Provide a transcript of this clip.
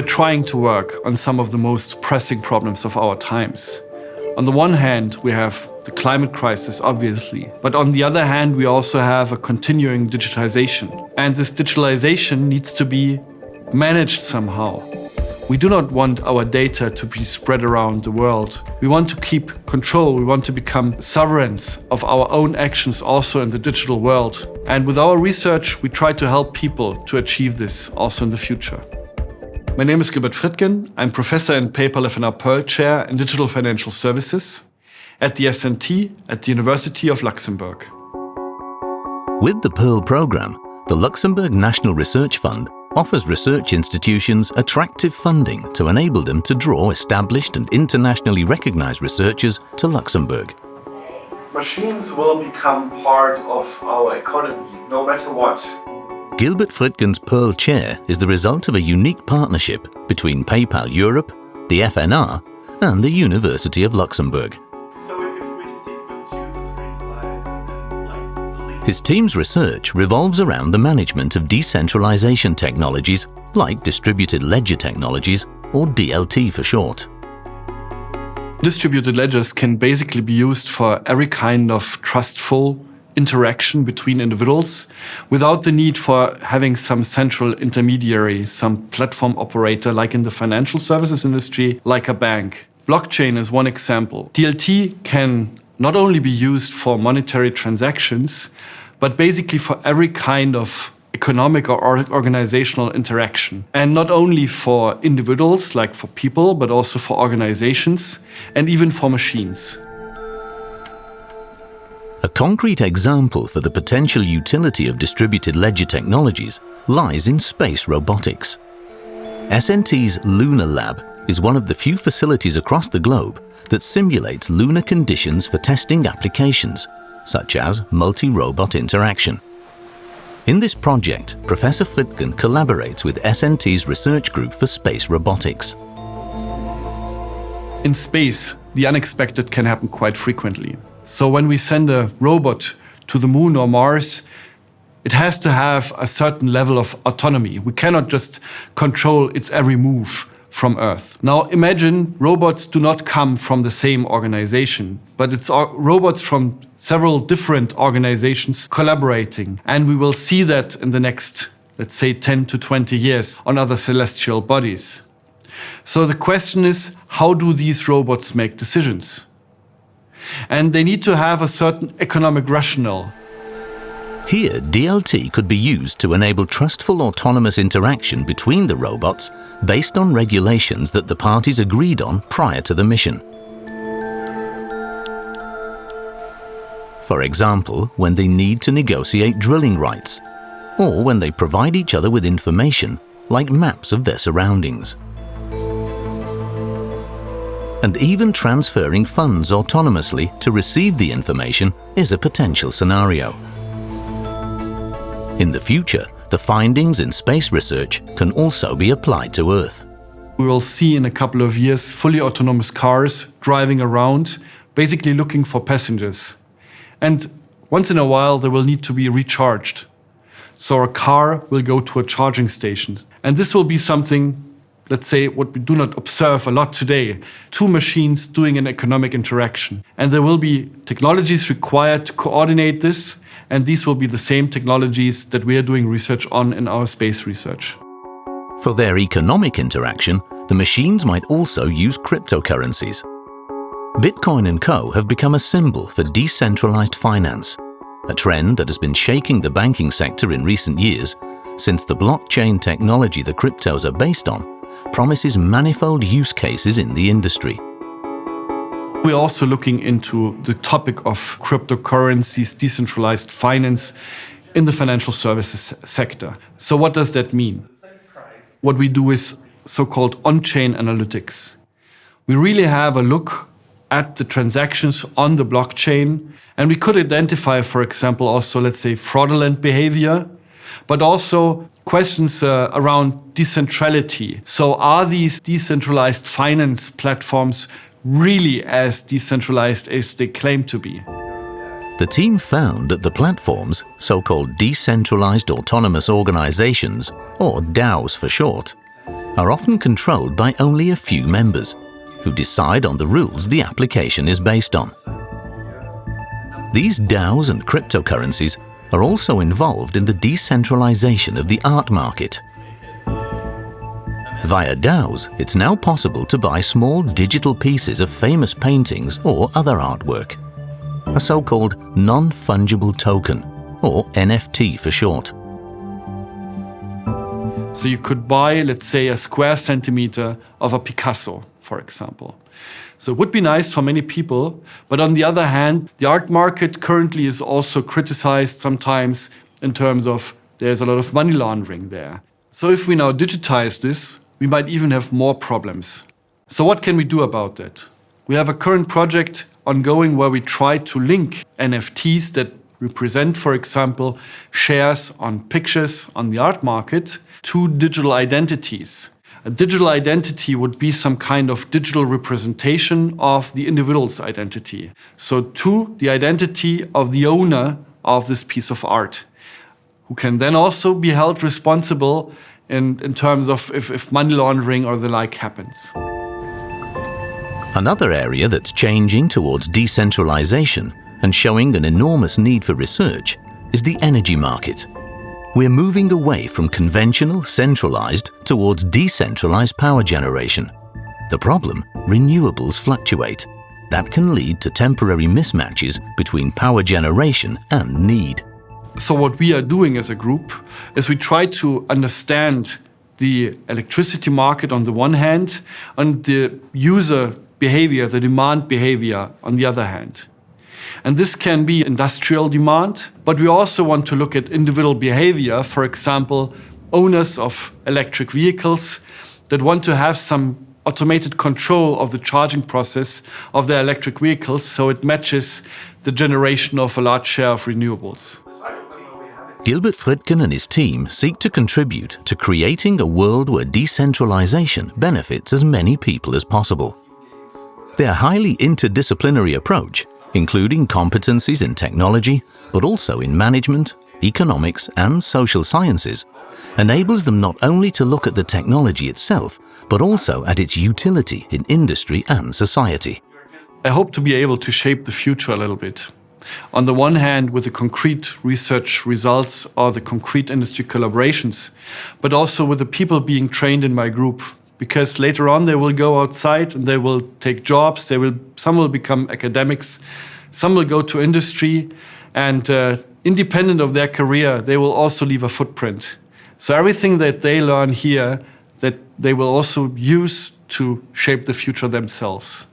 we're trying to work on some of the most pressing problems of our times. On the one hand, we have the climate crisis, obviously, but on the other hand, we also have a continuing digitalization. And this digitalization needs to be managed somehow. We do not want our data to be spread around the world. We want to keep control. We want to become sovereigns of our own actions also in the digital world. And with our research, we try to help people to achieve this also in the future. My name is Gilbert Fridgen. I'm professor and PayPal FNR Pearl Chair in Digital Financial Services at the SNT at the University of Luxembourg. With the Pearl program, the Luxembourg National Research Fund offers research institutions attractive funding to enable them to draw established and internationally recognized researchers to Luxembourg. Machines will become part of our economy, no matter what. Gilbert Fridgen's Pearl Chair is the result of a unique partnership between PayPal Europe, the FNR, and the University of Luxembourg. His team's research revolves around the management of decentralization technologies like distributed ledger technologies, or DLT for short. Distributed ledgers can basically be used for every kind of trustful interaction between individuals without the need for having some central intermediary, some platform operator like in the financial services industry, like a bank. Blockchain is one example. DLT can not only be used for monetary transactions, but basically for every kind of economic or organizational interaction. And not only for individuals, like for people, but also for organizations and even for machines. A concrete example for the potential utility of distributed ledger technologies lies in space robotics. SNT's Lunar Lab is one of the few facilities across the globe that simulates lunar conditions for testing applications, such as multi-robot interaction. In this project, Professor Fridgen collaborates with SNT's research group for space robotics. In space, the unexpected can happen quite frequently. So when we send a robot to the moon or Mars, it has to have a certain level of autonomy. We cannot just control its every move from Earth. Now imagine robots do not come from the same organization, but it's robots from several different organizations collaborating. And we will see that in the next, let's say, 10 to 20 years on other celestial bodies. So the question is, how do these robots make decisions? And they need to have a certain economic rationale. Here, DLT could be used to enable trustful autonomous interaction between the robots based on regulations that the parties agreed on prior to the mission. For example, when they need to negotiate drilling rights, or when they provide each other with information like maps of their surroundings. And even transferring funds autonomously to receive the information is a potential scenario. In the future, the findings in space research can also be applied to Earth. We will see in a couple of years fully autonomous cars driving around, basically looking for passengers. And once in a while, they will need to be recharged. So a car will go to a charging station. And this will be something, let's say, what we do not observe a lot today. Two machines doing an economic interaction. And there will be technologies required to coordinate this. And these will be the same technologies that we are doing research on in our space research. For their economic interaction, the machines might also use cryptocurrencies. Bitcoin and Co. have become a symbol for decentralized finance, a trend that has been shaking the banking sector in recent years, since the blockchain technology the cryptos are based on promises manifold use cases in the industry. We're also looking into the topic of cryptocurrencies, decentralized finance in the financial services sector. So what does that mean? What we do is so-called on-chain analytics. We really have a look at the transactions on the blockchain, and we could identify, for example, also, let's say, fraudulent behavior, but also questions around decentrality. So are these decentralized finance platforms really as decentralized as they claim to be? The team found that the platforms, so-called decentralized autonomous organizations, or DAOs for short, are often controlled by only a few members, who decide on the rules the application is based on. These DAOs and cryptocurrencies are also involved in the decentralization of the art market. Via DAOs, it's now possible to buy small digital pieces of famous paintings or other artwork, a so-called non-fungible token, or NFT for short. So you could buy, let's say, a square centimeter of a Picasso, for example. So it would be nice for many people, but on the other hand, the art market currently is also criticized sometimes in terms of there's a lot of money laundering there. So if we now digitize this, we might even have more problems. So what can we do about that? We have a current project ongoing where we try to link NFTs that represent, for example, shares on pictures on the art market to digital identities. A digital identity would be some kind of digital representation of the individual's identity. So to the identity of the owner of this piece of art, who can then also be held responsible in terms of if money laundering or the like happens. Another area that's changing towards decentralization and showing an enormous need for research is the energy market. We're moving away from conventional, centralized towards decentralized power generation. The problem, renewables fluctuate. That can lead to temporary mismatches between power generation and need. So what we are doing as a group is we try to understand the electricity market on the one hand and the user behavior, the demand behavior on the other hand. And this can be industrial demand, but we also want to look at individual behavior, for example, owners of electric vehicles that want to have some automated control of the charging process of their electric vehicles so it matches the generation of a large share of renewables. Gilbert Fridgen and his team seek to contribute to creating a world where decentralization benefits as many people as possible. Their highly interdisciplinary approach, including competencies in technology, but also in management, economics, and social sciences, enables them not only to look at the technology itself, but also at its utility in industry and society. I hope to be able to shape the future a little bit. On the one hand, with the concrete research results or the concrete industry collaborations, but also with the people being trained in my group. Because later on they will go outside and they will take jobs, some will become academics, some will go to industry, and independent of their career, they will also leave a footprint. So everything that they learn here, that they will also use to shape the future themselves.